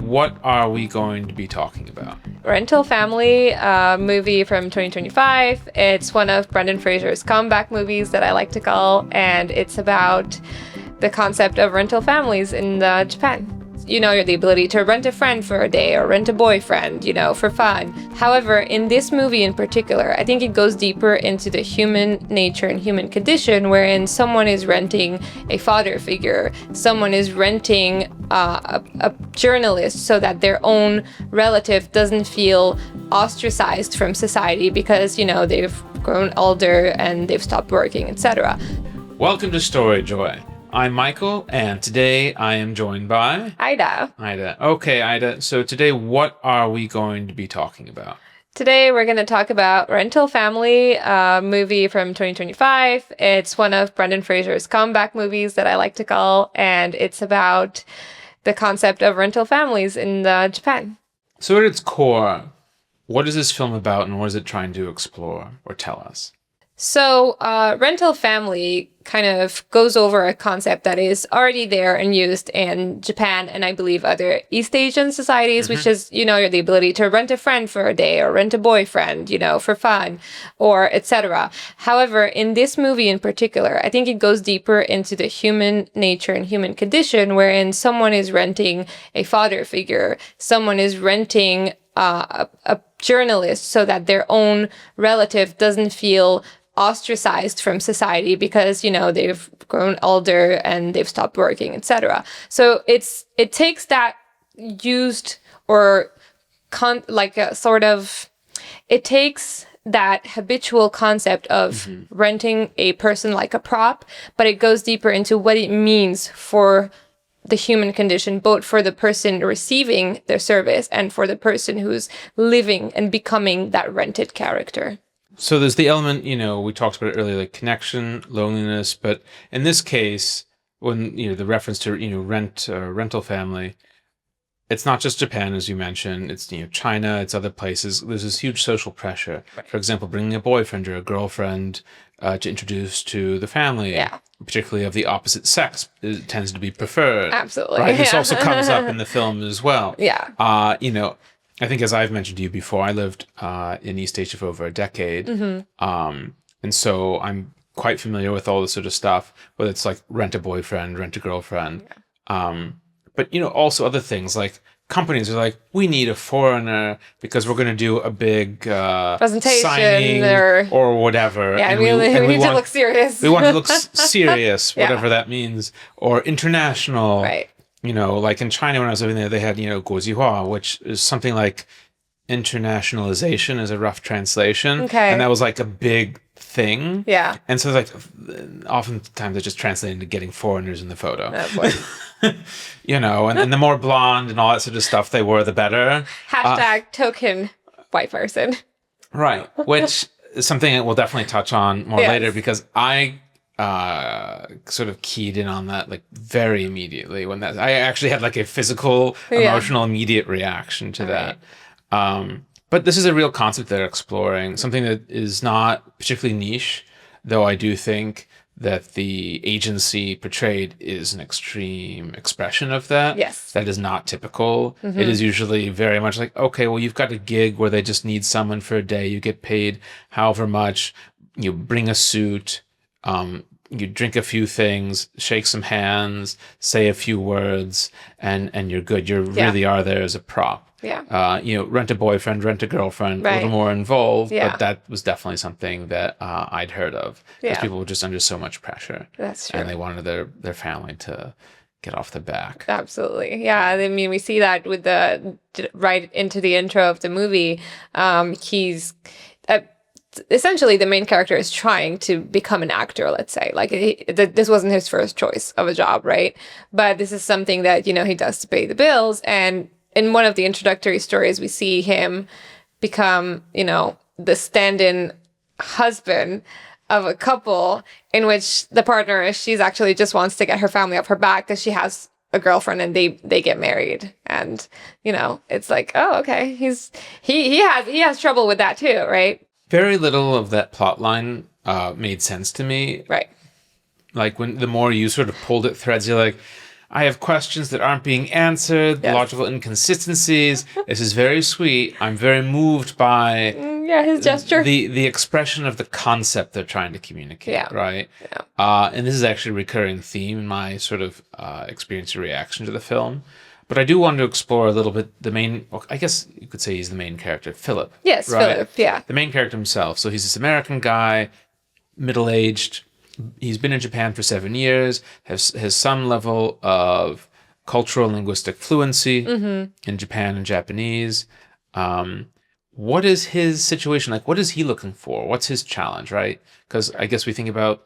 what are we going to be talking about? Rental Family, movie from 2025. It's one of Brendan Fraser's comeback movies that I like to call, and it's about the concept of rental families in Japan. You know, the ability to rent a friend for a day or rent a boyfriend, for fun. However, in this movie in particular, I think it goes deeper into the human nature and human condition, wherein someone is renting a father figure, someone is renting a journalist so that their own relative doesn't feel ostracized from society because, they've grown older and they've stopped working, etc. Welcome to Story Joy. I'm Michael, and today I am joined by... Ida. Okay, Ida. So today, what are we going to be talking about? Today, we're going to talk about Rental Family, movie from 2025. It's one of Brendan Fraser's comeback movies that I like to call, and it's about the concept of rental families in Japan. So at its core, what is this film about, and what is it trying to explore or tell us? So, rental family kind of goes over a concept that is already there and used in Japan and I believe other East Asian societies, which is, the ability to rent a friend for a day or rent a boyfriend, for fun or etc. However, in this movie in particular, I think it goes deeper into the human nature and human condition, wherein someone is renting a father figure, someone is renting a journalist so that their own relative doesn't feel ostracized from society because, they've grown older and they've stopped working, etc. So it takes that used or it takes that habitual concept of renting a person like a prop, but it goes deeper into what it means for the human condition, both for the person receiving their service and for the person who's living and becoming that rented character. So there's the element, we talked about it earlier, like connection, loneliness, but in this case, when, the reference to, rental family, it's not just Japan, as you mentioned, it's, China, it's other places. There's this huge social pressure. Right. For example, bringing a boyfriend or a girlfriend to introduce to the family, particularly of the opposite sex, it tends to be preferred. Absolutely. Right? This also comes up in the film as well. Yeah. I think as I've mentioned to you before, I lived in East Asia for over a decade. And so I'm quite familiar with all this sort of stuff, whether it's like rent a boyfriend, rent a girlfriend. Yeah. But, also other things like companies are like, we need a foreigner because we're going to do a big presentation signing or whatever. Yeah, we need to look serious. We want to look serious, whatever that means, or international. Right. Like in China when I was living there, they had, guozihua, which is something like internationalization is a rough translation. Okay. And that was like a big thing. Yeah. And so like oftentimes they're just translating to getting foreigners in the photo. Oh, boy. And the more blonde and all that sort of stuff they were, the better. Hashtag token white person. Right. Which is something that we'll definitely touch on more later because I sort of keyed in on that like very immediately when I actually had like a physical, emotional, immediate reaction to that. But this is a real concept they're exploring, something that is not particularly niche, though I do think that the agency portrayed is an extreme expression of that. Yes. That is not typical. It is usually very much like, okay, well, you've got a gig where they just need someone for a day. You get paid however much. You bring a suit. You drink a few things, shake some hands, say a few words, and you're good. You really are there as a prop. Yeah. Rent a boyfriend, rent a girlfriend, a little more involved, but that was definitely something that I'd heard of. Because people were just under so much pressure. That's true. And they wanted their family to get off their back. Absolutely. Yeah. I mean, we see that with right into the intro of the movie. He's... essentially the main character is trying to become an actor, let's say. Like this wasn't his first choice of a job, right? But this is something that, he does to pay the bills. And in one of the introductory stories, we see him become, the stand-in husband of a couple in which the partner, she's actually just wants to get her family off her back because she has a girlfriend and they get married. And, it's like, oh, okay. He has trouble with that too, right? Very little of that plot line made sense to me. Right. Like when the more you sort of pulled at threads, you're like, I have questions that aren't being answered, Yes. logical inconsistencies. This is very sweet. I'm very moved by his gesture. the expression of the concept they're trying to communicate, right? Yeah. And this is actually a recurring theme in my sort of experience or reaction to the film. But I do want to explore a little bit the main, well, I guess you could say he's the main character, Philip. Yes, right? Philip, yeah. The main character himself. So he's this American guy, middle-aged. He's been in Japan for 7 years, has some level of cultural linguistic fluency in Japan and Japanese. What is his situation like? What is he looking for? What's his challenge, right? Because I guess we think about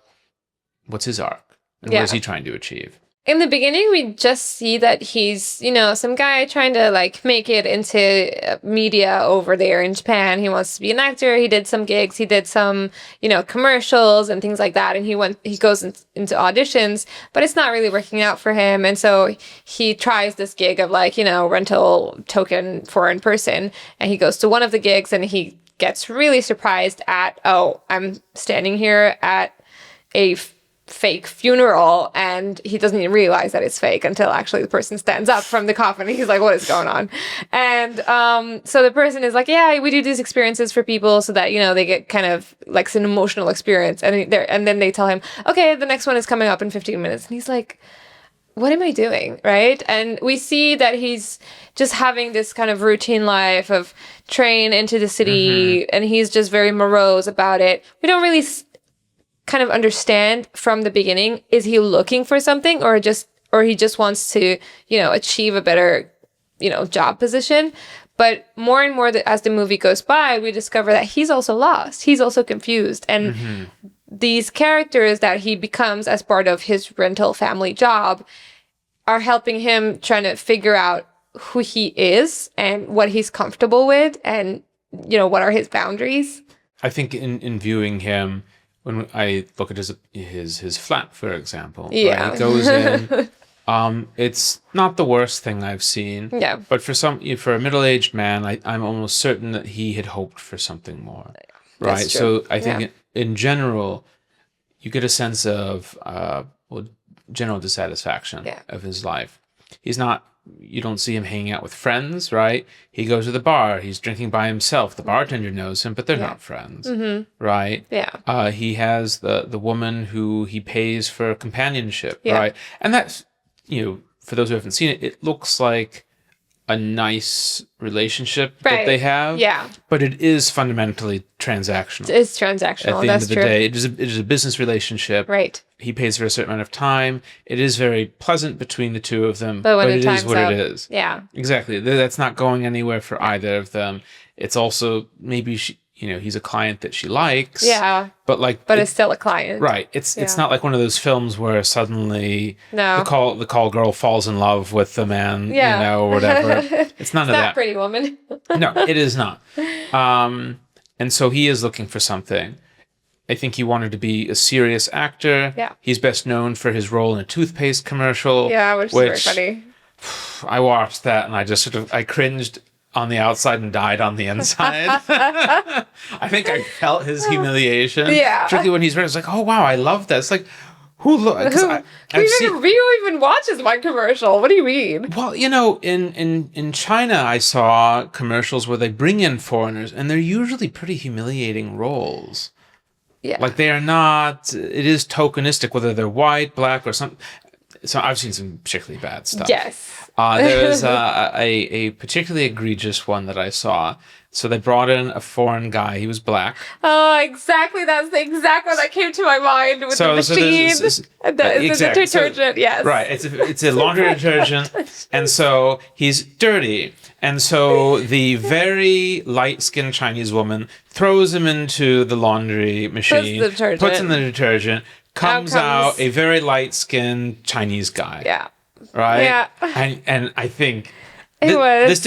what's his arc and what is he trying to achieve? In the beginning, we just see that he's, some guy trying to like make it into media over there in Japan. He wants to be an actor. He did some gigs. He did some, commercials and things like that. And he goes into auditions, but it's not really working out for him. And so he tries this gig of like, rental token foreign person. And he goes to one of the gigs and he gets really surprised at, oh, I'm standing here at a fake funeral, and he doesn't even realize that it's fake until actually the person stands up from the coffin and he's like, what is going on? And so the person is like, yeah, we do these experiences for people so that they get kind of like an emotional experience, and then they tell him, okay, the next one is coming up in 15 minutes, and he's like, what am I doing, right? And we see that he's just having this kind of routine life of train into the city, and he's just very morose about it. We don't really kind of understand from the beginning, is he looking for something or he just wants to achieve a better job position. But more and more as the movie goes by, we discover that he's also lost, he's also confused, and these characters that he becomes as part of his rental family job are helping him trying to figure out who he is and what he's comfortable with, and what are his boundaries. I think in viewing him, when I look at his flat, for example, right? He goes in. It's not the worst thing I've seen. Yeah. But for a middle-aged man, I'm almost certain that he had hoped for something more. Right. That's true. So I think in general, you get a sense of general dissatisfaction of his life. You don't see him hanging out with friends, right? He goes to the bar. He's drinking by himself. The bartender knows him, but they're not friends, right? Yeah. He has the woman who he pays for companionship, right? And that's, for those who haven't seen it, it looks like a nice relationship that they have. Yeah. But it is fundamentally transactional. It's transactional. At the end of the day, it is a business relationship. Right. He pays for a certain amount of time. It is very pleasant between the two of them, but it is what it is. Yeah. Exactly. That's not going anywhere for either of them. It's also maybe he's a client that she likes. Yeah. But it's still a client. Right. It's not like one of those films where suddenly the call girl falls in love with the man, or whatever. It's none of that. Pretty Woman. No, it is not. And so he is looking for something. I think he wanted to be a serious actor. Yeah. He's best known for his role in a toothpaste commercial. Yeah, which is very funny. I watched that and I just I cringed on the outside and died on the inside. I think I felt his humiliation. Yeah. Particularly when he's ready. It's like, oh wow, I love that. It's like, who even watches my commercial? What do you mean? Well, in China, I saw commercials where they bring in foreigners, and they're usually pretty humiliating roles. Yeah. Like they are not. It is tokenistic, whether they're white, black, or something. So I've seen some particularly bad stuff. Yes. There was a particularly egregious one that I saw. So they brought in a foreign guy. He was black. Oh, exactly. That's the exact one that came to my mind with the machine. The detergent, yes. Right. It's a laundry detergent. And so he's dirty. And so the very light-skinned Chinese woman throws him into the laundry machine, puts in the detergent, comes out a very light-skinned Chinese guy. Yeah. Right? Yeah. And I think It was.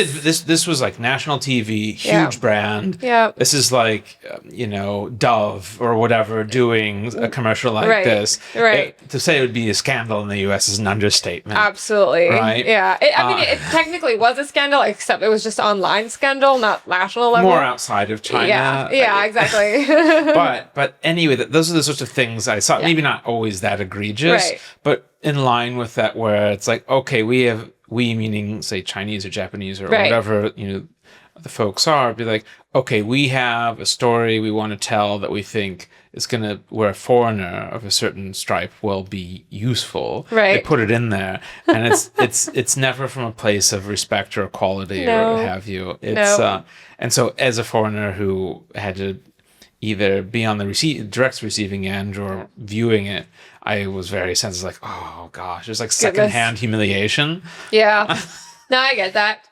This was like national TV, huge Yeah. brand. Yeah. This is like, Dove or whatever doing a commercial like Right. this. Right. To say it would be a scandal in the U.S. is an understatement. Absolutely. Right? Yeah. It technically was a scandal, except it was just online scandal, not national level. More outside of China. Yeah, exactly. But anyway, those are the sorts of things I saw. Maybe not always that egregious, Right. but in line with that, where it's like, okay, we meaning say Chinese or Japanese or Right. whatever, the folks are, be like, okay, we have a story we want to tell that we think is where a foreigner of a certain stripe will be useful. Right. They put it in there, and it's never from a place of respect or equality or what have you. And so as a foreigner who had to either be on the direct receiving end or viewing it, I was very sensitive, like, oh gosh, there's like secondhand humiliation. Yeah. No, I get that.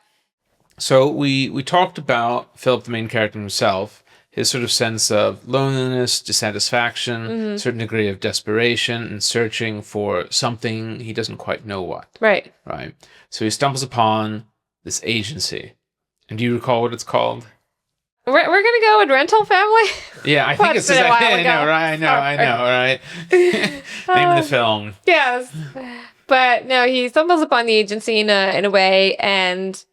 So we talked about Philip, the main character himself, his sort of sense of loneliness, dissatisfaction, certain degree of desperation, and searching for something he doesn't quite know what. Right. Right. So he stumbles upon this agency. And do you recall what it's called? We're gonna go with Rental Family. Yeah, I think it's been a while I ago. know, right? Name of the film. Yes. But no, he stumbles upon the agency in a way, and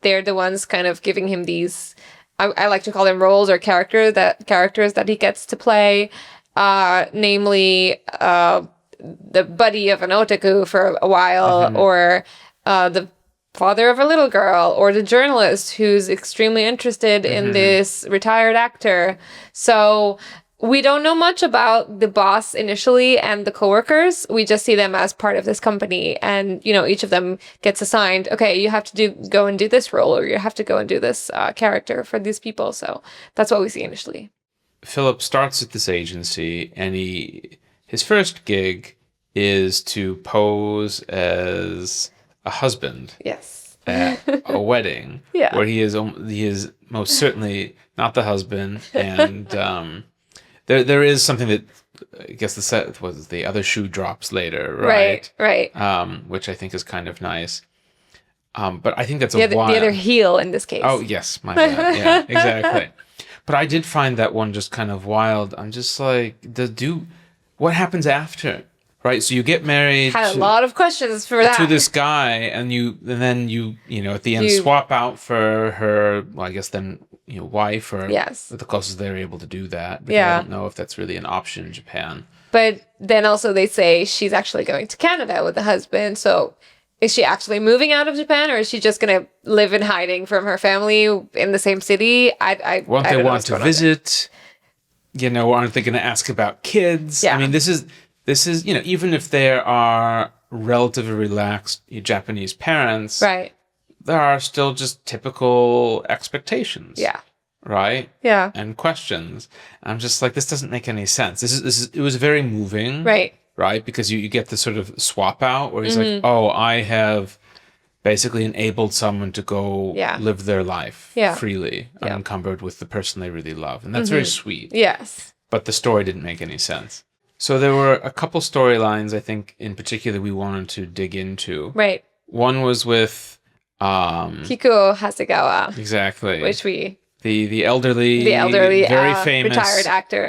they're the ones kind of giving him these, I like to call them roles or characters that he gets to play, namely the buddy of an otaku for a while, or the father of a little girl, or the journalist who's extremely interested in this retired actor. So we don't know much about the boss initially and the coworkers. We just see them as part of this company, and each of them gets assigned, okay, you have to go and do this role, or you have to go and do this character for these people. So that's what we see initially. Philip starts at this agency, and his first gig is to pose as a husband. Yes. At a wedding. Yeah. Where he is most certainly not the husband, and there is something that I guess the other shoe drops later, right? Right. Which I think is kind of nice. But I think that's the other heel in this case. Oh yes, my bad. Yeah, exactly. But I did find that one just kind of wild. I'm just like, what happens after? Right, so you get married. Had a lot of questions for that. To this guy, and then you at the end swap out for her. Well, I guess then wife, or the closest they're able to do that. Because I don't know if that's really an option in Japan. But then also they say she's actually going to Canada with the husband. So is she actually moving out of Japan, or is she just going to live in hiding from her family in the same city? I want to visit. Aren't they going to ask about kids? Yeah. I mean, this is even if there are relatively relaxed Japanese parents, right? There are still just typical expectations. Yeah. Right? Yeah. And questions. I'm just like, this doesn't make any sense. It was very moving. Right. Right? Because you get this sort of swap out where he's like, oh, I have basically enabled someone to go live their life freely, unencumbered with the person they really love. And that's very sweet. Yes. But the story didn't make any sense. So there were a couple storylines, I think, in particular, we wanted to dig into. Right. One was with Kikuo Hasegawa. Exactly. Which the elderly, very famous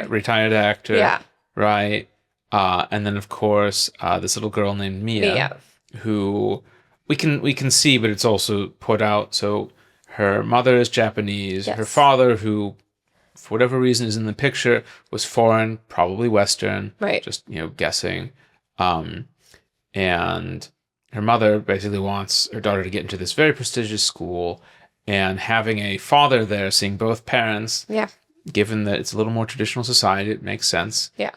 retired actor. Yeah. Right. And then of course this little girl named Mia, who we can see, but it's also put out. So her mother is Japanese. Her father, who for whatever reason is in the picture, was foreign, probably Western. Right. Just, guessing. And her mother basically wants her daughter to get into this very prestigious school, and having a father there, seeing both parents, given that it's a little more traditional society, it makes sense. Yeah.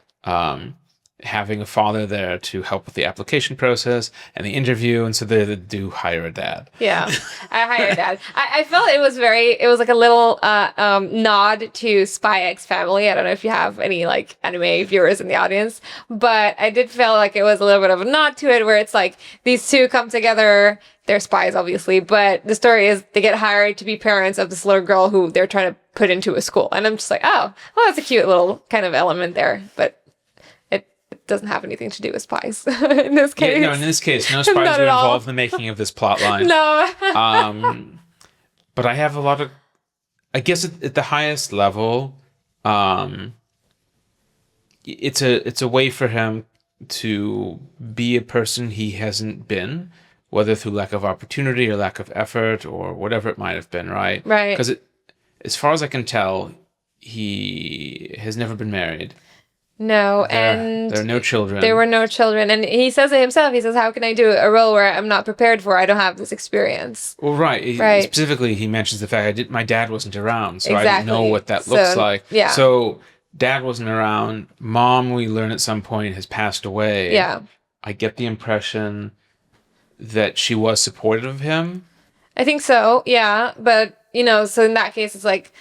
Having a father there to help with the application process and the interview, and so they do hire a dad. Yeah, I hired a dad. I felt it was like a little nod to Spy X Family. I don't know if you have any like anime viewers in the audience, but I did feel like it was a little bit of a nod to it, where it's like these two come together. They're spies, obviously, but the story is they get hired to be parents of this little girl who they're trying to put into a school. And I'm just like, oh, well, that's a cute little kind of element there. But doesn't have anything to do with spies in this case. Yeah, no, in this case, no spies Not were at all. involved in the making of this plot line. No. But I have a lot of, I guess at the highest level, it's a way for him to be a person he hasn't been, whether through lack of opportunity or lack of effort or whatever it might have been, right? Right. Because as far as I can tell, he has never been married. No, and there are no children. There were no children. And he says it himself. He says, how can I do a role where I'm not prepared for? I don't have this experience. Well, right. Right. Specifically, he mentions the fact my dad wasn't around, so Exactly. I didn't know what that looks like. Yeah. So dad wasn't around. Mom, we learn at some point, has passed away. Yeah. I get the impression that she was supportive of him. I think so, yeah. But, so in that case, it's like,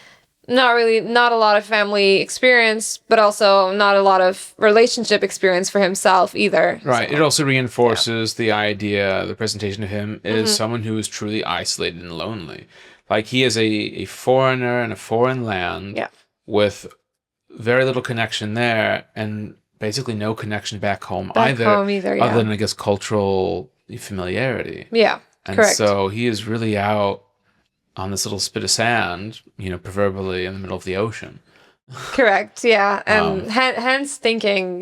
not a lot of family experience, but also not a lot of relationship experience for himself either. Right. So, it also reinforces the idea, the presentation of him is someone who is truly isolated and lonely. Like he is a foreigner in a foreign land with very little connection there and basically no connection back home either, other than, I guess, cultural familiarity. Yeah, and correct. So he is really out on this little spit of sand, proverbially in the middle of the ocean. Correct, yeah. And hence thinking,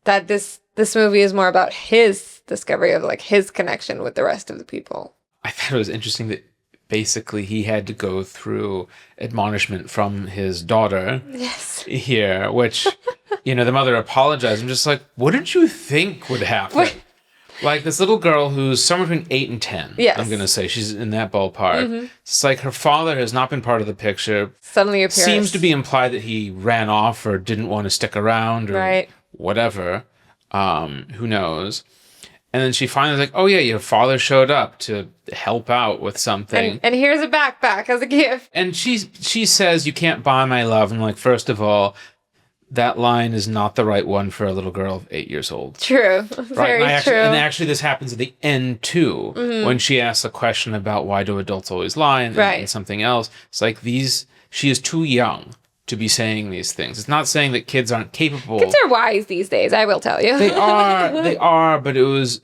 that this movie is more about his discovery of, like, his connection with the rest of the people. I thought it was interesting that basically he had to go through admonishment from his daughter here, which, the mother apologized. I'm just like, what did you think would happen? Like this little girl who's somewhere between 8 and 10. Yes. I'm going to say she's in that ballpark. It's like her father has not been part of the picture. Suddenly appears. Seems to be implied that he ran off or didn't want to stick around or whatever. Who knows? And then she finally was like, oh yeah, your father showed up to help out with something. And here's a backpack as a gift. And she says, you can't buy my love. And I'm like, first of all, that line is not the right one for a little girl of 8 years old. True. Very true. And actually this happens at the end too, when she asks a question about why do adults always lie and something else. It's like she is too young to be saying these things. It's not saying that kids aren't capable. Kids are wise these days, I will tell you. They are, but it was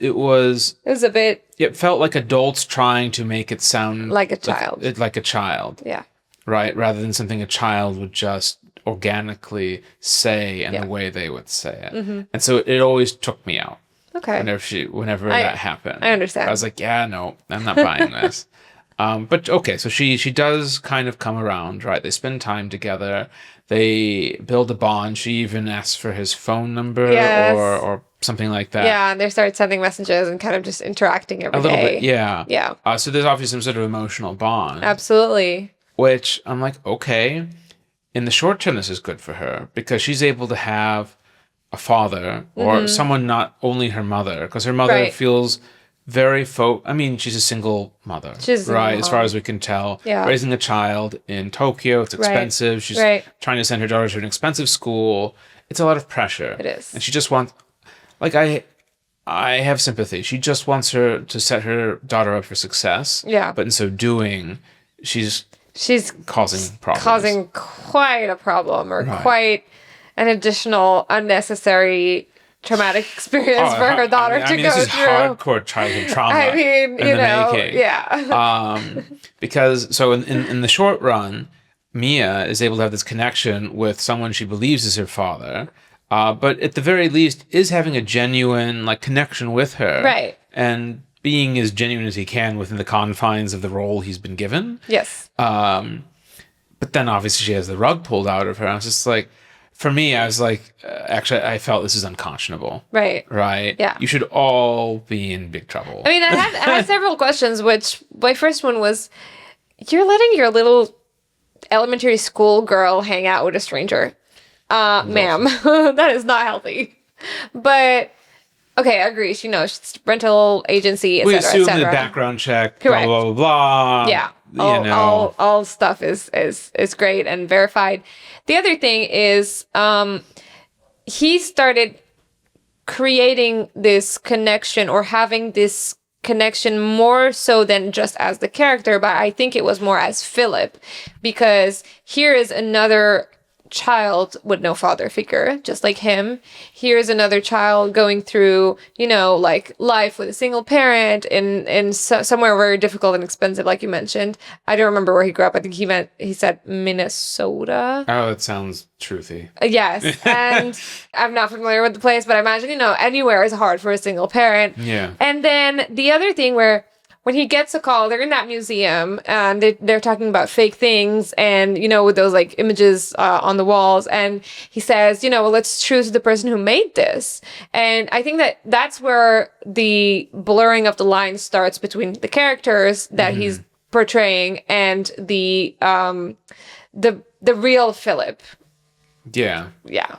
a bit. It felt like adults trying to make it sound like a child. Like a child. Yeah. Right? Rather than something a child would just organically say in the way they would say it. And so it always took me out. Okay. Whenever that happened. I understand. I was like, yeah, no, I'm not buying this. But okay, so she does kind of come around, right? They spend time together. They build a bond. She even asks for his phone number or something like that. Yeah, and they start sending messages and kind of just interacting every day. A little bit, yeah. Yeah. So there's obviously some sort of emotional bond. Absolutely. Which I'm like, okay. In the short term, this is good for her because she's able to have a father or someone, not only her mother, because her mother feels very she's a single mother, right? As far as we can tell, raising a child in Tokyo, it's expensive. She's trying to send her daughter to an expensive school. It's a lot of pressure. It is. And she just wants, like, I have sympathy. She just wants her to set her daughter up for success. Yeah. But in so doing, she's causing problems. Causing quite a problem or quite an additional unnecessary traumatic experience for her daughter to go through. This is hardcore childhood trauma. I mean, making. Yeah. Because so in the short run, Mia is able to have this connection with someone she believes is her father, but at the very least is having a genuine connection with her. Right. And being as genuine as he can within the confines of the role he's been given. Yes. But then obviously she has the rug pulled out of her. I was just like, for me, I was like, actually, I felt this is unconscionable. Right. Right? Yeah. You should all be in big trouble. I mean, I had several questions, which my first one was, you're letting your little elementary school girl hang out with a stranger. Ma'am, that is not healthy. But, okay, I agree. She's rental agency, etc., etc. We assume the background check, correct. blah, blah, blah. Yeah. All stuff is great and verified. The other thing is he started creating this connection or having this connection more so than just as the character, but I think it was more as Philip, because here is another child with no father figure, just like him. Here's another child going through, like life with a single parent in somewhere very difficult and expensive, like you mentioned. I don't remember where he grew up. I think he said Minnesota. Oh, it sounds truthy. Yes. And I'm not familiar with the place, but I imagine, anywhere is hard for a single parent. Yeah. And then the other thing where when he gets a call, they're in that museum and they're talking about fake things and, with those like images on the walls. And he says, well, let's choose the person who made this. And I think that's where the blurring of the lines starts between the characters that he's portraying and the real Philip. Yeah. Yeah.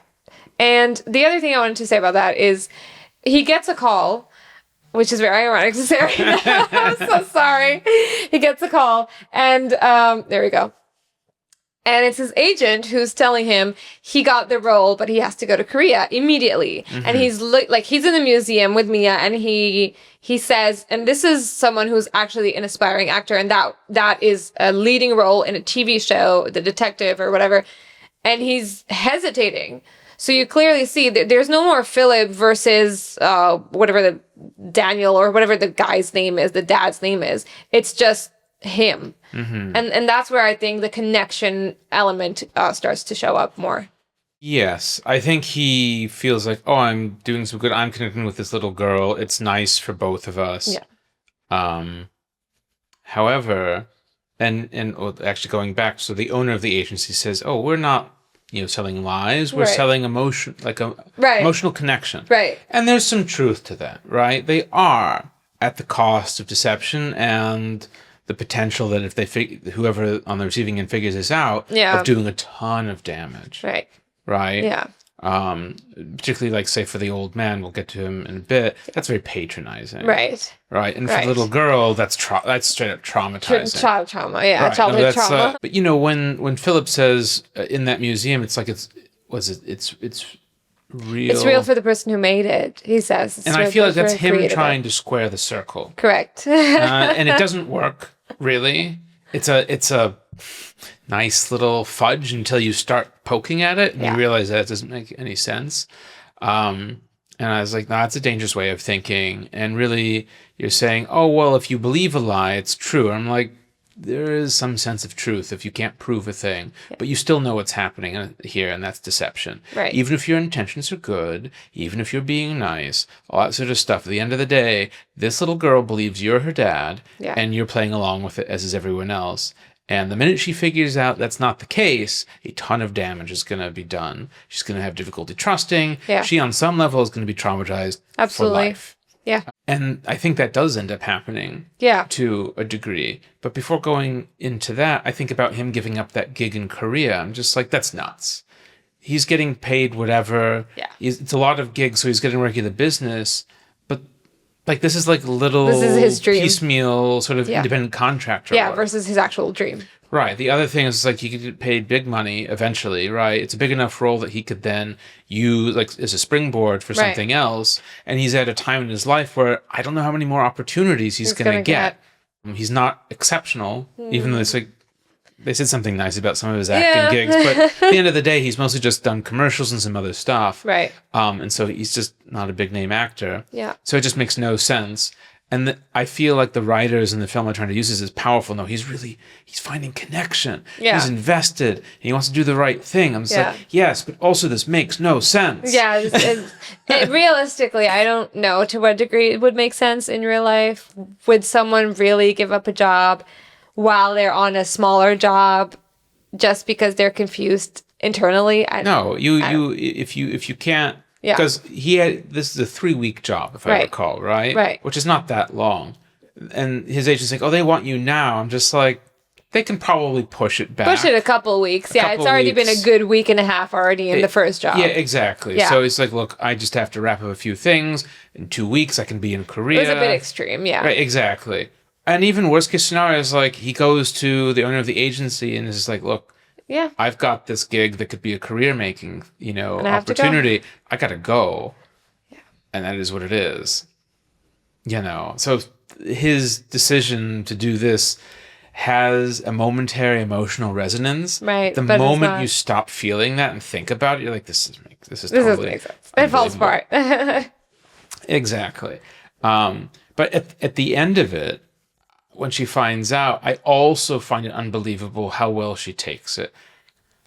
And the other thing I wanted to say about that is he gets a call, which is very ironic to say right now. I'm so sorry. He gets a call and there we go. And it's his agent who's telling him he got the role, but he has to go to Korea immediately. And he's he's in the museum with Mia and he says, and this is someone who's actually an aspiring actor and that is a leading role in a TV show, The Detective or whatever. And he's hesitating. So you clearly see that there's no more Philip versus whatever the Daniel or whatever the guy's name is, the dad's name is. It's just him. And that's where I think the connection element starts to show up more. Yes. I think he feels like, oh, I'm doing some good. I'm connecting with this little girl. It's nice for both of us. Yeah. However, and actually going back, so the owner of the agency says, oh, we're not selling lies. We're selling emotion, like a emotional connection. Right. And there's some truth to that, right? They are at the cost of deception and the potential that if whoever on the receiving end figures this out, of doing a ton of damage. Right. Right. Yeah. Particularly like say for the old man, we'll get to him in a bit. That's very patronizing. Right. Right. And for the little girl, that's straight up traumatizing. Child trauma. Yeah. Right. Childhood trauma. But when Philip says in that museum, it's like it's real. It's real for the person who made it. He says. It's and I feel like that's him trying to square the circle. Correct. And it doesn't work really. It's a nice little fudge until you start poking at it and you realize that it doesn't make any sense. And I was like, nah, it's a dangerous way of thinking. And really, you're saying, oh, well, if you believe a lie, it's true. And I'm like, there is some sense of truth if you can't prove a thing, but you still know what's happening here, and that's deception. Right. Even if your intentions are good, even if you're being nice, all that sort of stuff. At the end of the day, this little girl believes you're her dad, and you're playing along with it, as is everyone else. And the minute she figures out that's not the case, a ton of damage is going to be done. She's going to have difficulty trusting. Yeah. She, on some level, is going to be traumatized for life. Yeah. And I think that does end up happening to a degree. But before going into that, I think about him giving up that gig in Korea. I'm just like, that's nuts. He's getting paid whatever. Yeah. It's a lot of gigs, so he's getting regular business. But like this is like this is his dream. Piecemeal sort of independent contractor work. Versus his actual dream. Right. The other thing is like he could get paid big money eventually, right? It's a big enough role that he could then use like as a springboard for something else. And he's at a time in his life where I don't know how many more opportunities he's going to get. He's not exceptional, even though it's like they said something nice about some of his acting gigs. But at the end of the day, he's mostly just done commercials and some other stuff. Right. And so he's just not a big name actor. Yeah. So it just makes no sense. And I feel like the writers in the film are trying to use this as powerful. No, he's finding connection. Yeah. He's invested. And he wants to do the right thing. I'm just like, yes, but also this makes no sense. Yeah. Realistically, I don't know to what degree it would make sense in real life. Would someone really give up a job while they're on a smaller job just because they're confused internally? If you can't. Yeah. Because this is a 3-week job, if I recall, right? Right. Which is not that long. And his agent's like, oh, they want you now. I'm just like, they can probably push it back. Push it a couple of weeks. It's already been a good week and a half already in the first job. Yeah, exactly. Yeah. So it's like, look, I just have to wrap up a few things. In 2 weeks, I can be in Korea. It was a bit extreme, yeah. Right, exactly. And even worst case scenario is like, he goes to the owner of the agency and is just like, look, I've got this gig that could be a career-making, opportunity. I gotta go. Yeah. And that is what it is. So his decision to do this has a momentary emotional resonance. Right, The but it's moment not. you stop feeling that and think about it, you're like, this is This doesn't totally make sense. It falls unbelievable. apart. Exactly. But at the end of it, when she finds out, I also find it unbelievable how well she takes it.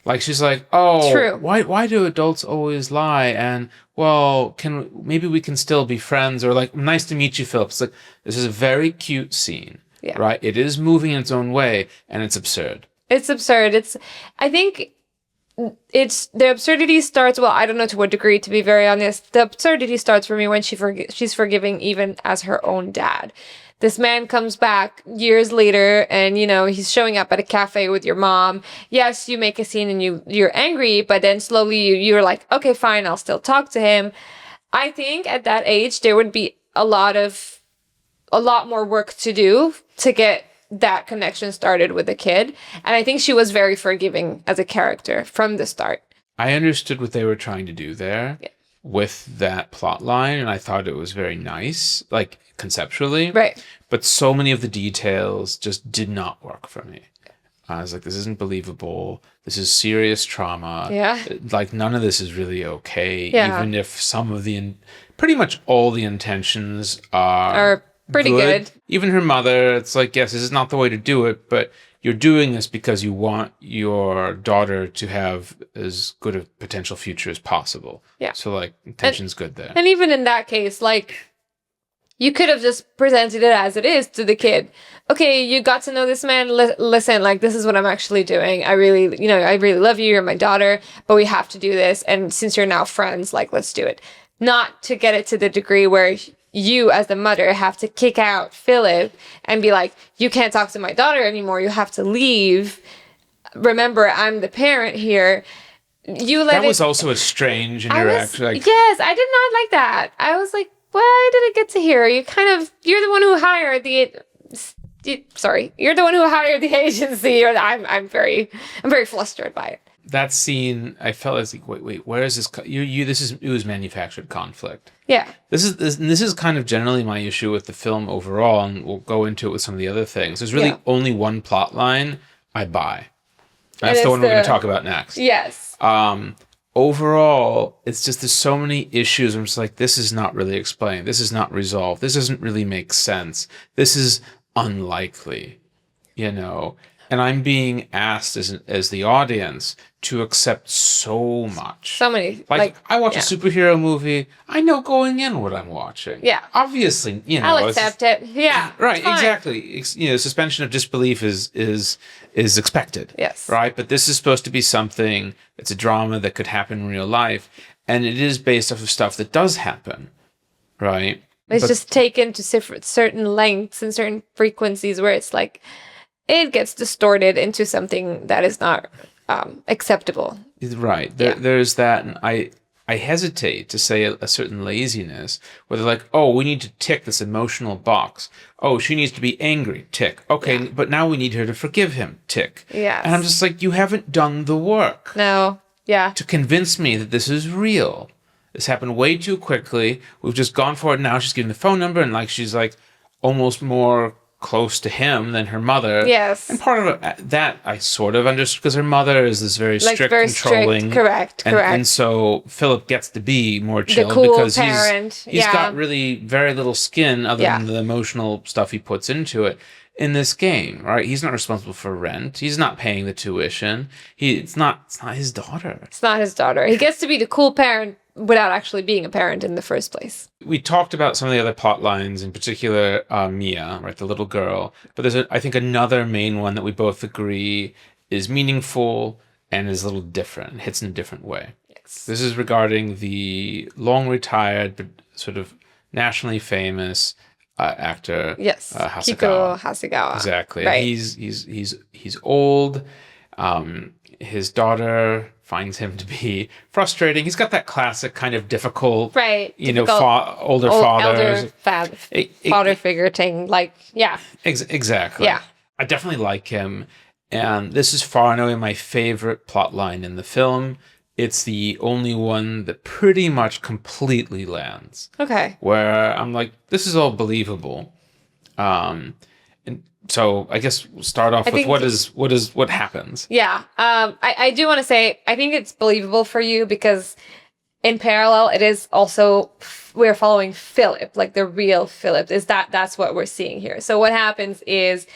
Like she's like, oh, True. why do adults always lie? And well, maybe we can still be friends, or like, nice to meet you, Philip. It's like, this is a very cute scene, Yeah. right? It is moving in its own way, and it's absurd. It's absurd. I think the absurdity starts, well, I don't know to what degree, to be very honest. The absurdity starts for me when she's forgiving even as her own dad. This man comes back years later and, he's showing up at a cafe with your mom. Yes, you make a scene and you're angry, but then slowly you're like, okay, fine, I'll still talk to him. I think at that age, there would be a lot more work to do to get that connection started with the kid. And I think she was very forgiving as a character from the start. I understood what they were trying to do there with that plot line, and I thought it was very nice, like conceptually. Right. But so many of the details just did not work for me. I was like, this isn't believable. This is serious trauma. Yeah. Like, none of this is really okay. Yeah. Even if pretty much all the intentions are pretty good. Even her mother, it's like, yes, this is not the way to do it, but you're doing this because you want your daughter to have as good a potential future as possible. Yeah. So, like, intention's good there. And even in that case, like, you could have just presented it as it is to the kid. Okay, you got to know this man. Listen, like, this is what I'm actually doing. I really love you. You're my daughter, but we have to do this. And since you're now friends, like, let's do it. Not to get it to the degree where you as the mother have to kick out Philip and be like, you can't talk to my daughter anymore. You have to leave. Remember, I'm the parent here. That was also a strange interaction. Yes, I did not like that. I was like, why did it get to here? You're the one who hired you're the one who hired the agency. Or I'm very flustered by it. That scene, I felt like, wait, where is this? It was manufactured conflict. Yeah. This is kind of generally my issue with the film overall, and we'll go into it with some of the other things. There's really only one plot line I buy. That's the one we're going to talk about next. Yes. Overall, it's just there's so many issues. I'm just like, this is not really explained. This is not resolved. This doesn't really make sense. This is unlikely, And I'm being asked as the audience to accept so much. So many. Like I watch a superhero movie. I know going in what I'm watching. Yeah. Obviously, I'll accept it. Yeah. Right. Exactly. Suspension of disbelief is expected. Yes. Right. But this is supposed to be something. It's a drama that could happen in real life, and it is based off of stuff that does happen. Right. It's just taken to certain lengths and certain frequencies where it's like, it gets distorted into something that is not acceptable. Right. There's that. And I hesitate to say a certain laziness where they're like, oh, we need to tick this emotional box. Oh, she needs to be angry. Tick. Okay, but now we need her to forgive him. Tick. Yeah. And I'm just like, you haven't done the work. No. Yeah. To convince me that this is real. This happened way too quickly. We've just gone for it. Now she's giving the phone number, and like she's like almost more close to him than her mother. Yes. And part of that I sort of understood because her mother is this very strict, controlling. Correct. And so Philip gets to be more chill the cool because parent. he's got really very little skin other than the emotional stuff he puts into it in this game, right? He's not responsible for rent. He's not paying the tuition. It's not his daughter. It's not his daughter. He gets to be the cool parent without actually being a parent in the first place. We talked about some of the other plot lines, in particular Mia, right, the little girl. But there's, I think, another main one that we both agree is meaningful and is a little different, hits in a different way. Yes. This is regarding the long-retired but sort of nationally famous actor. Yes, Hasegawa. Kiko Hasegawa. Exactly. Right. He's old. His daughter finds him to be frustrating. He's got that classic kind of difficult, right? Older fathers, father figure thing. Like, yeah, exactly. Yeah, I definitely like him, and this is far and away my favorite plot line in the film. It's the only one that pretty much completely lands. Okay. Where I'm like, this is all believable. And So I guess we'll start off with what happens. Yeah. I do want to say, I think it's believable for you because in parallel, it is also, we're following Philip, like the real Philip. That's what we're seeing here. So what happens is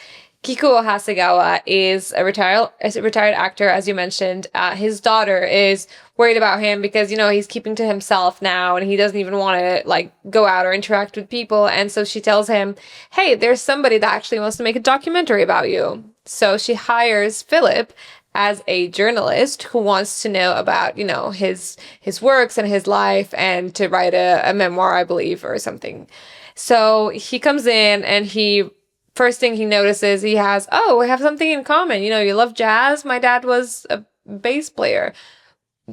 Kikuo Hasegawa is a retired actor, as you mentioned. His daughter is worried about him because, he's keeping to himself now and he doesn't even want to go out or interact with people. And so she tells him, hey, there's somebody that actually wants to make a documentary about you. So she hires Philip as a journalist who wants to know about, his works and his life and to write a memoir, I believe, or something. So he comes in and first thing he notices, we have something in common. You love jazz. My dad was a bass player.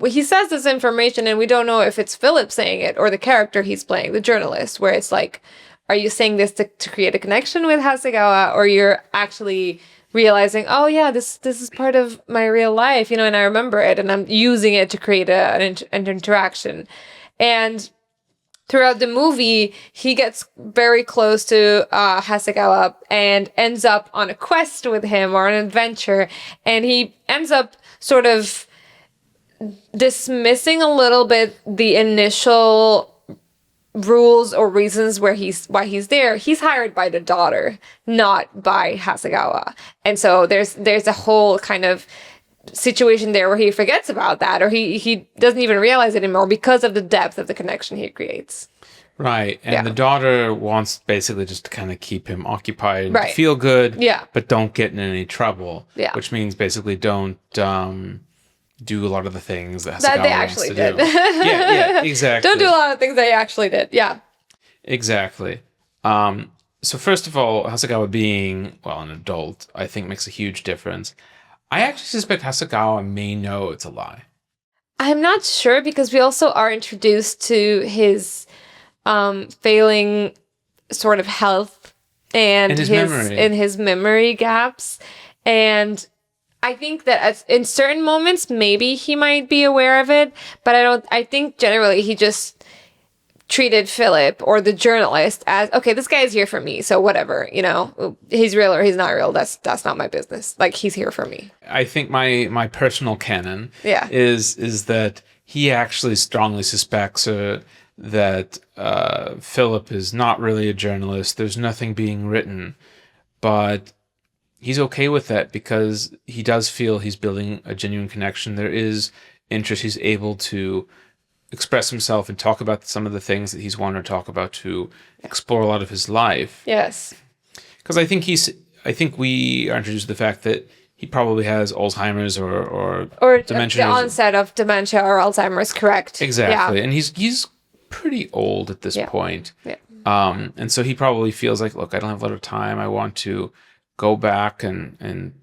He says this information and we don't know if it's Philip saying it or the character he's playing, the journalist, where it's like, are you saying this to create a connection with Hasegawa, or you're actually realizing, oh yeah, this is part of my real life, and I remember it and I'm using it to create an interaction. And throughout the movie, he gets very close to Hasegawa and ends up on a quest with him or an adventure. And he ends up sort of dismissing a little bit the initial rules or reasons why he's there. He's hired by the daughter, not by Hasegawa. And so there's a whole kind of situation there where he forgets about that, or he doesn't even realize it anymore because of the depth of the connection he creates. Right. And the daughter wants basically just to kind of keep him occupied and right. to feel good, yeah, but don't get in any trouble. Yeah. Which means basically don't do a lot they actually did. yeah, exactly. Don't do a lot of things they actually did. Yeah. Exactly. So first of all, Hasegawa being, an adult, I think makes a huge difference. I actually suspect Hasegawa may know it's a lie. I'm not sure because we also are introduced to his failing sort of health and his memory gaps. And I think that in certain moments, maybe he might be aware of it, but I think generally he just treated Philip or the journalist as, okay, this guy is here for me. So whatever, he's real or he's not real. That's not my business. He's here for me. I think my personal canon is that he actually strongly suspects that Philip is not really a journalist. There's nothing being written, but he's okay with that because he does feel he's building a genuine connection. There is interest. He's able to express himself and talk about some of the things that he's wanted to talk about, to explore a lot of his life. Yes. Because I think we are introduced to the fact that he probably has Alzheimer's or dementia. The onset of dementia or Alzheimer's, correct. Exactly. Yeah. And he's pretty old at this point. Yeah. And so he probably feels like, look, I don't have a lot of time. I want to go back and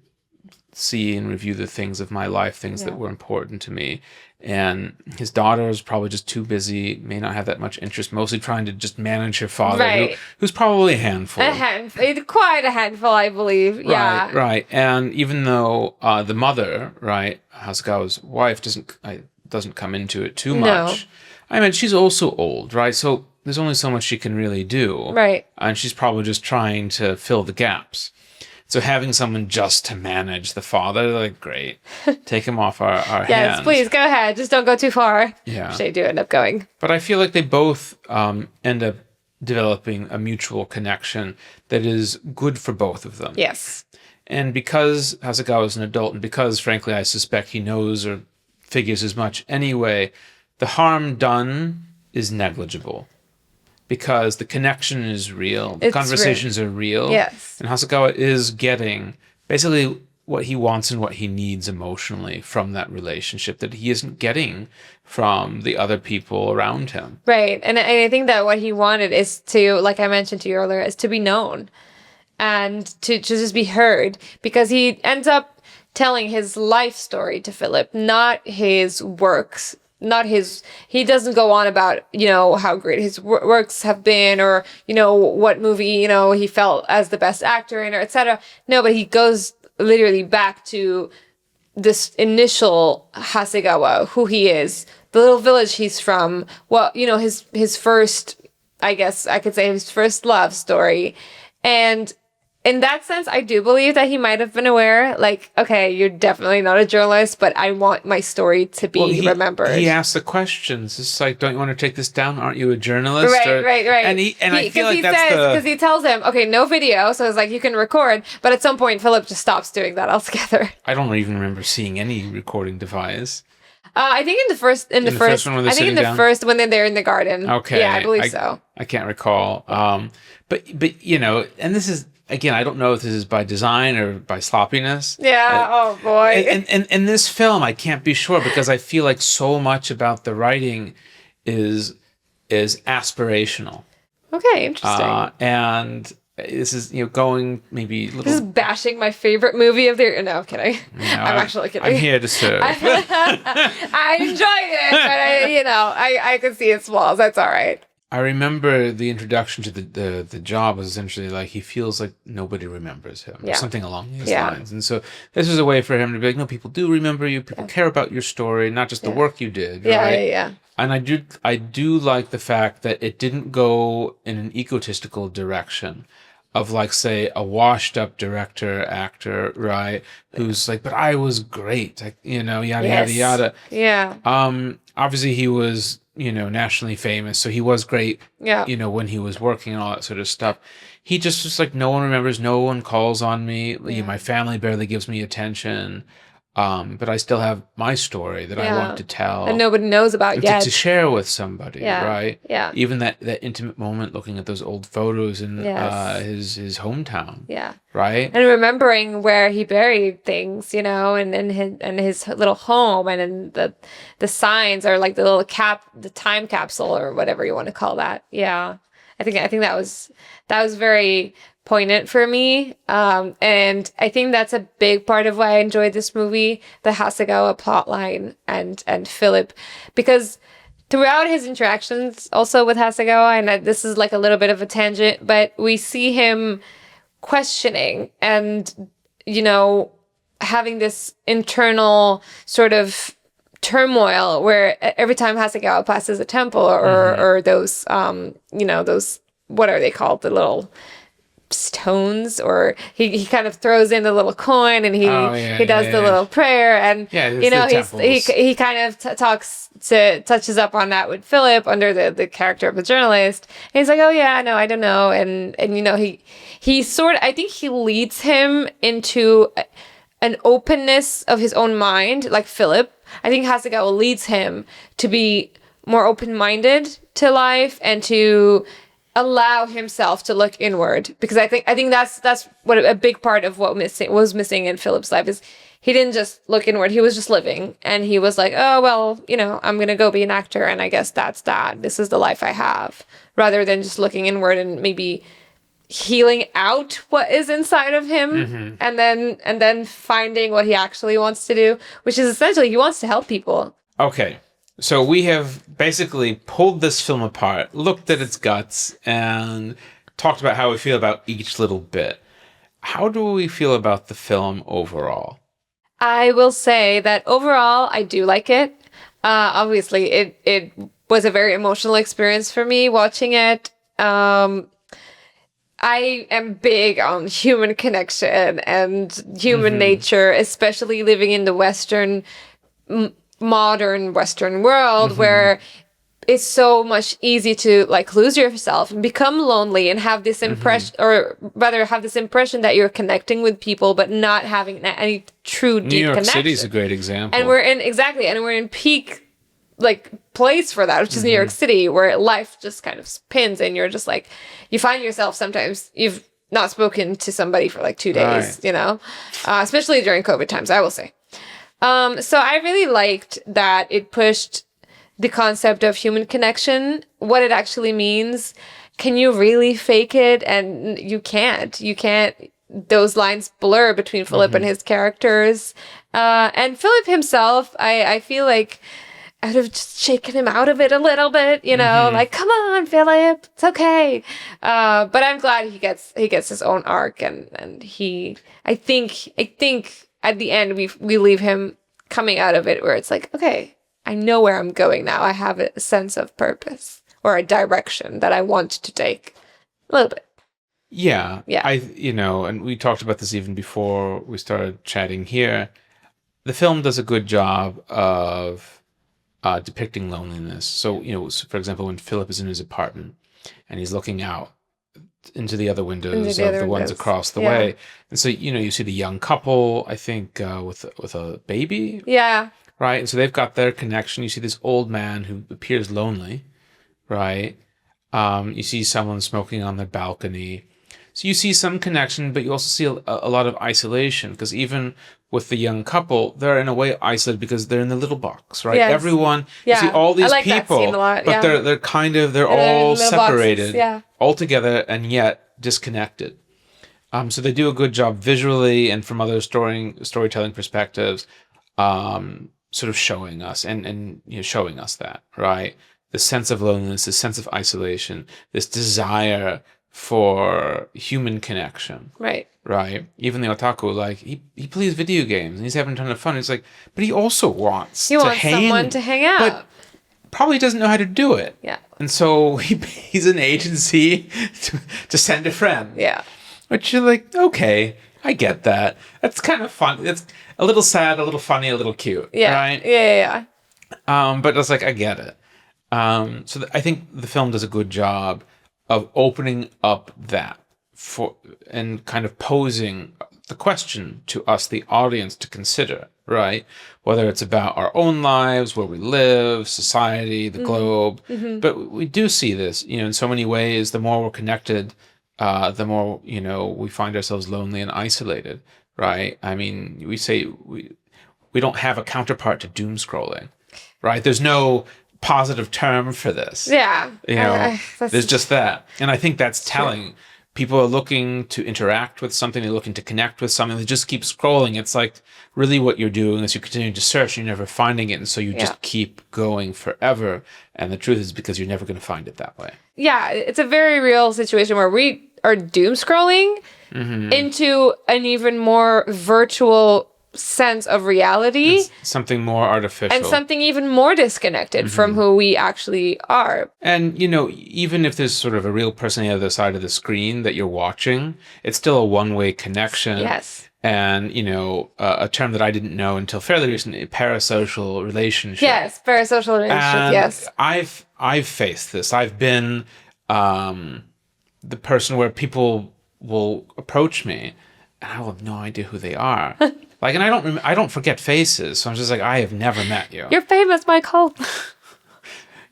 see and review the things of my life, things that were important to me. And his daughter is probably just too busy, may not have that much interest, mostly trying to just manage her father, who's probably a handful. Quite a handful, I believe. Yeah. Right. And even though the mother, Hasegawa's wife, doesn't come into it too much. I mean, she's also old, right? So there's only so much she can really do. Right. And she's probably just trying to fill the gaps. So having someone just to manage the father, great. Take him off our hands. Yes, please, go ahead. Just don't go too far. Yeah. They do end up going. But I feel like they both end up developing a mutual connection that is good for both of them. Yes. And because Hasegawa is an adult, and because, frankly, I suspect he knows or figures as much anyway, the harm done is negligible. Because the connection is real, the conversations are real. Yes. And Hasegawa is getting basically what he wants and what he needs emotionally from that relationship that he isn't getting from the other people around him. Right. And I think that what he wanted is to, like I mentioned to you earlier, is to be known and to just be heard, because he ends up telling his life story to Philip, not his works. He doesn't go on about, how great his works have been, or, what movie, he felt as the best actor in, or etc. No, but he goes literally back to this initial Hasegawa, who he is, the little village he's from, his first, I guess I could say his first love story. And in that sense, I do believe that he might have been aware. Like, okay, you're definitely not a journalist, but I want my story to be remembered. He asks the questions. It's like, don't you want to take this down? Aren't you a journalist? Right. And I feel like that's because he tells him, okay, no video, so it's like you can record. But at some point, Philip just stops doing that altogether. I don't even remember seeing any recording device. I think in the first one when they're sitting down? First when they're in the garden. Okay, yeah, I believe so. I can't recall. But you know, and this is. Again, I don't know if this is by design or by sloppiness. Yeah, oh boy. And in this film, I can't be sure because I feel like so much about the writing is aspirational. Okay, interesting. And this is, going maybe a little... This is bashing my favorite movie of the... No, I'm kidding. No, I'm actually kidding. I'm here to serve. I enjoyed it, but I could see its flaws. That's all right. I remember the introduction to the job was essentially like he feels like nobody remembers him, or something along these lines. And so this was a way for him to be like, no, people do remember you. People care about your story, not just the work you did. Right? Yeah. And I do like the fact that it didn't go in an egotistical direction of like, say, a washed up actor, right? Who's like, but I was great, like, yada, yada. Yeah. Obviously he was, nationally famous. So he was great, yeah. When he was working and all that sort of stuff. He just like, no one remembers, no one calls on me. Yeah. My family barely gives me attention. But I still have my story that I want to tell. And nobody knows about yet. To share with somebody, right? Yeah. Even that intimate moment looking at those old photos in his hometown. Yeah. Right? And remembering where he buried things, and his little home, and then the signs are like the little the time capsule or whatever you want to call that. Yeah. I think that was very poignant for me. And I think that's a big part of why I enjoyed this movie, the Hasegawa plotline and Philip, because throughout his interactions also with Hasegawa, and this is like a little bit of a tangent, but we see him questioning and, having this internal sort of turmoil where every time Hasegawa passes a temple or those, those, what are they called? The little stones, or he kind of throws in the little coin and he does the little prayer, and he kind of touches up on that with Philip under the character of the journalist, and he's like, oh yeah, no, I don't know, and he sort of, I think he leads him into an openness of his own mind, like Philip. I think Hasegawa leads him to be more open-minded to life and to allow himself to look inward, because I think that's what a big part of what was missing in Philip's life is he didn't just look inward. He was just living, and he was like, oh well, I'm gonna go be an actor, and I guess that's that. This is the life I have, rather than just looking inward and maybe healing out what is inside of him, and then finding what he actually wants to do, which is essentially he wants to help people. Okay. So we have basically pulled this film apart, looked at its guts, and talked about how we feel about each little bit. How do we feel about the film overall? I will say that overall, I do like it. Obviously, it was a very emotional experience for me watching it. I am big on human connection and human nature, especially living in the modern Western world where it's so much easy to like lose yourself and become lonely and have this impression, or rather have this impression that you're connecting with people but not having any true deep connection. New York City is a great example. And we're in peak like place for that, which is New York City, where life just kind of spins and you're just like, you find yourself sometimes you've not spoken to somebody for like 2 days, especially during COVID times, I will say. So I really liked that it pushed the concept of human connection, what it actually means. Can you really fake it? And you can't. Those lines blur between Philip and his characters. And Philip himself, I feel like I would have just shaken him out of it a little bit, like, come on, Philip, it's okay. But I'm glad he gets his own arc, and I think at the end, we leave him coming out of it where it's like, okay, I know where I'm going now. I have a sense of purpose or a direction that I want to take. A little bit. Yeah. Yeah. And we talked about this even before we started chatting here. The film does a good job of depicting loneliness. So, for example, when Philip is in his apartment and he's looking out into the other windows of the ones across the way. And so, you see the young couple, I think, with a baby. Yeah. Right. And so they've got their connection. You see this old man who appears lonely. Right. You see someone smoking on their balcony. So you see some connection, but you also see a lot of isolation, because even with the young couple, they're in a way isolated because they're in the little box, right? Yes. Everyone, you see all these like people, that scene a lot. but they're all separated, boxes. all together, and yet disconnected. So they do a good job visually and from other storytelling perspectives, sort of showing us and showing us that, right? The sense of loneliness, the sense of isolation, this desire for human connection. Right. Even the otaku, like, he plays video games and he's having a ton of fun. It's like, but he also wants someone to hang out. But probably doesn't know how to do it. Yeah. And so he's an agency to send a friend. Yeah. Which you're like, okay, I get that. That's kind of fun. It's a little sad, a little funny, a little cute. Yeah. Right? Yeah. But it's like, I get it. So I think the film does a good job of opening up that and kind of posing the question to us, the audience, to consider, right? Whether it's about our own lives, where we live, society, the globe. Mm-hmm. But we do see this, in so many ways. The more we're connected, the more, we find ourselves lonely and isolated, right? I mean, we say we don't have a counterpart to doom scrolling, right? There's no positive term for this. Yeah. There's just that. And I think that's telling. True. People are looking to interact with something. They're looking to connect with something. They just keep scrolling. It's like really what you're doing is you're continuing to search. You're never finding it. And so you just keep going forever. And the truth is because you're never going to find it that way. Yeah. It's a very real situation where we are doom scrolling into an even more virtual sense of reality. It's something more artificial. And something even more disconnected from who we actually are. And, even if there's sort of a real person on the other side of the screen that you're watching, it's still a one-way connection. Yes. And, a term that I didn't know until fairly recently, parasocial relationship. Yes, parasocial relationship, and yes. I've faced this. I've been the person where people will approach me and I will have no idea who they are. Like, and I don't forget faces, so I'm just like, I have never met you. You're famous, Michael.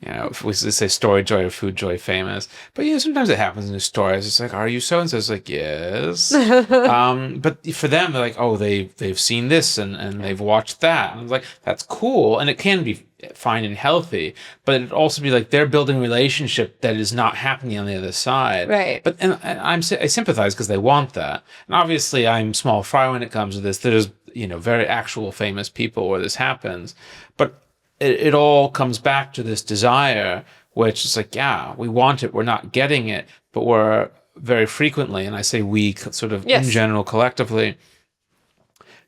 If we say story joy or food joy famous. But sometimes it happens in the stories. It's like, are you so and so? It's like, yes. But for them, they're like, oh, they've seen this and they've watched that. And I'm like, that's cool. And it can be fine and healthy, but it'd also be like they're building a relationship that is not happening on the other side. Right. But and I sympathize because they want that. And obviously I'm small fry when it comes to this. There's, very actual famous people where this happens. But it all comes back to this desire, which is like, yeah, we want it, we're not getting it, but we're very frequently, and I say we sort of in general, collectively,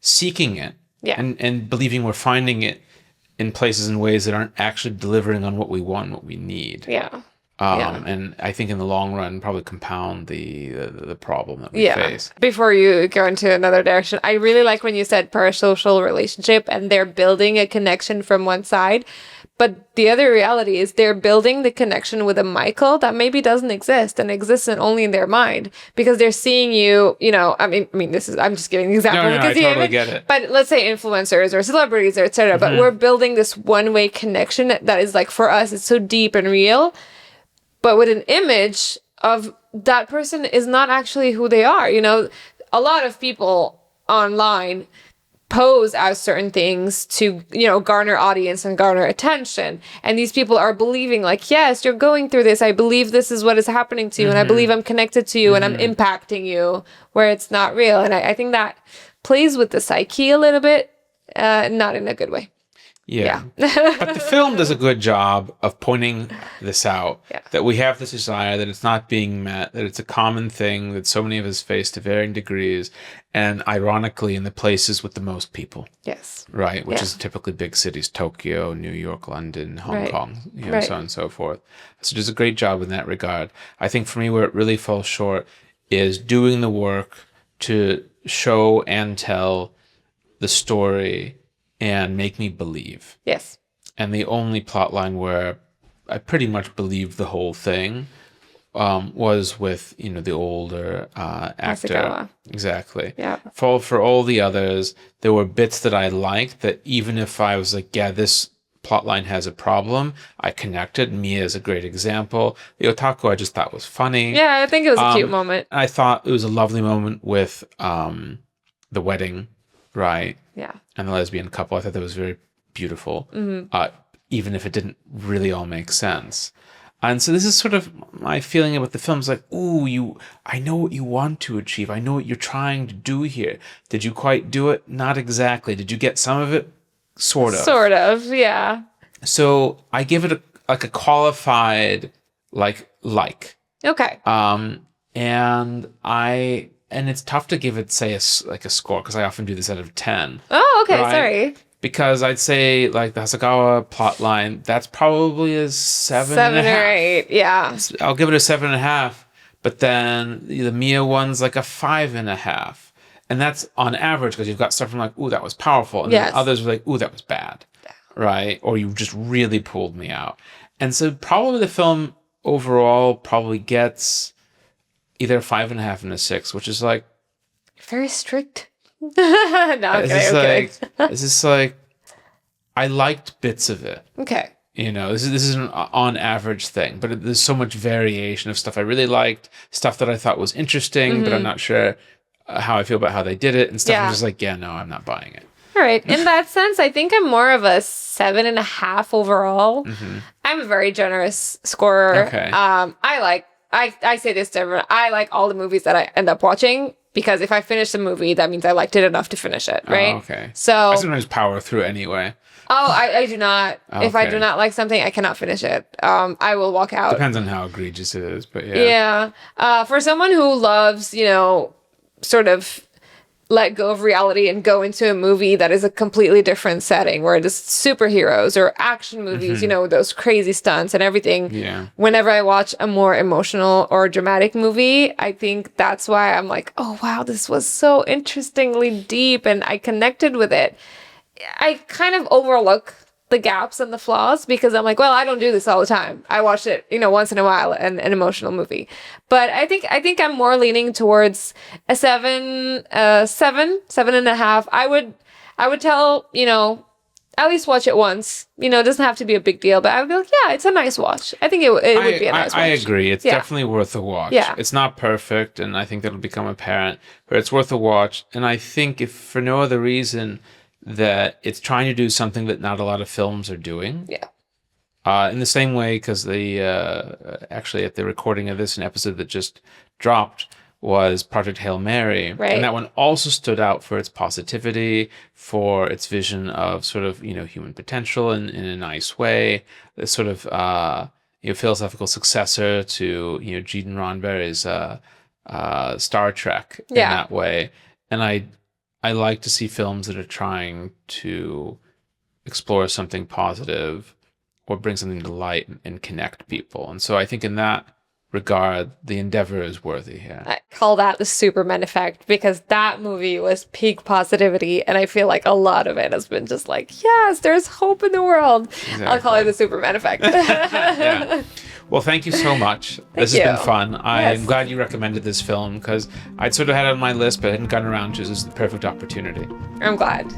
seeking it and believing we're finding it in places and ways that aren't actually delivering on what we want, what we need. Yeah. And I think in the long run, probably compound the problem that we face. Before you go into another direction, I really like when you said parasocial relationship and they're building a connection from one side. But the other reality is they're building the connection with a Michael that maybe doesn't exist and exists only in their mind because they're seeing you, I mean, I'm just giving an example. No, I totally get it. But let's say influencers or celebrities or et cetera. But we're building this one-way connection that is like, for us, it's so deep and real. But with an image of that person is not actually who they are. A lot of people online pose as certain things to, garner audience and garner attention. And these people are believing like, yes, you're going through this. I believe this is what is happening to you. And I believe I'm connected to you and I'm impacting you where it's not real. And I think that plays with the psyche a little bit, not in a good way. Yeah. But the film does a good job of pointing this out, that we have this desire, that it's not being met, that it's a common thing that so many of us face to varying degrees, and ironically in the places with the most people. Yes. Right, which is typically big cities, Tokyo, New York, London, Hong Kong, so on and so forth. So it does a great job in that regard. I think for me where it really falls short is doing the work to show and tell the story and make me believe. Yes. And the only plot line where I pretty much believed the whole thing was with, the older actor. Hasegawa. Exactly. Yeah. For all the others, there were bits that I liked that even if I was like, yeah, this plotline has a problem, I connected. Mia is a great example. The otaku I just thought was funny. Yeah, I think it was a cute moment. I thought it was a lovely moment with the wedding, right? Yeah. And the lesbian couple. I thought that was very beautiful, Mm-hmm. even if it didn't really all make sense. And so this is sort of my feeling about the film. It's like, ooh, I know what you want to achieve. I know what you're trying to do here. Did you quite do it? Not exactly. Did you get some of it? Sort of. Sort of, yeah. So I give it a qualified like. Okay. And it's tough to give it, say, a score, because I often do this out of 10. Oh, okay, right? sorry. Because I'd say, like, the Hasegawa plotline, that's probably a 7.5. 7 or 8, yeah. I'll give it a 7.5. But then the Mia one's like a 5.5. And that's on average, because you've got stuff from like, ooh, that was powerful. And then others were like, ooh, that was bad. Right? Or you just really pulled me out. And so probably the film overall probably gets either a 5.5 and a 6, which is like... Very strict. No, I'm kidding. It's just like, I liked bits of it. Okay. This is an on average thing, but there's so much variation of stuff I really liked, stuff that I thought was interesting, but I'm not sure how I feel about how they did it, and stuff I'm just like, yeah, no, I'm not buying it. All right. In that sense, I think I'm more of a 7.5 overall. Mm-hmm. I'm a very generous scorer. Okay. I say this to everyone. I like all the movies that I end up watching, because if I finish a movie, that means I liked it enough to finish it, right? Oh, okay. So I sometimes power through anyway. Oh, I do not. Okay. If I do not like something, I cannot finish it. I will walk out. Depends on how egregious it is, but yeah. Yeah. For someone who loves, sort of let go of reality and go into a movie that is a completely different setting, where it is superheroes or action movies, those crazy stunts and everything. Yeah. Whenever I watch a more emotional or dramatic movie, I think that's why I'm like, oh, wow, this was so interestingly deep and I connected with it. I kind of overlook the gaps and the flaws, because I'm like, well, I don't do this all the time. I watch it, once in a while, an emotional movie. But I think I'm more leaning towards a 7.5. I would tell, at least watch it once. It doesn't have to be a big deal, but I would be like, yeah, it's a nice watch. I think it would be a nice watch. I agree. It's definitely worth a watch. Yeah. It's not perfect, and I think that'll become apparent, but it's worth a watch. And I think, if for no other reason, that it's trying to do something that not a lot of films are doing. Yeah. In the same way, because actually at the recording of this, an episode that just dropped was Project Hail Mary. Right. And that one also stood out for its positivity, for its vision of sort of, human potential in a nice way. This sort of, philosophical successor to, Gene Roddenberry's Star Trek in that way. And I like to see films that are trying to explore something positive or bring something to light and connect people. And so I think in that regard, the endeavor is worthy here. I call that the Superman effect, because that movie was peak positivity, and I feel like a lot of it has been just like, yes, there's hope in the world. Exactly. I'll call it the Superman effect. Yeah. Well, thank you so much. This has been fun. I'm Yes. glad you recommended this film, because I'd sort of had it on my list, but I hadn't gotten around to it. This is the perfect opportunity. I'm glad.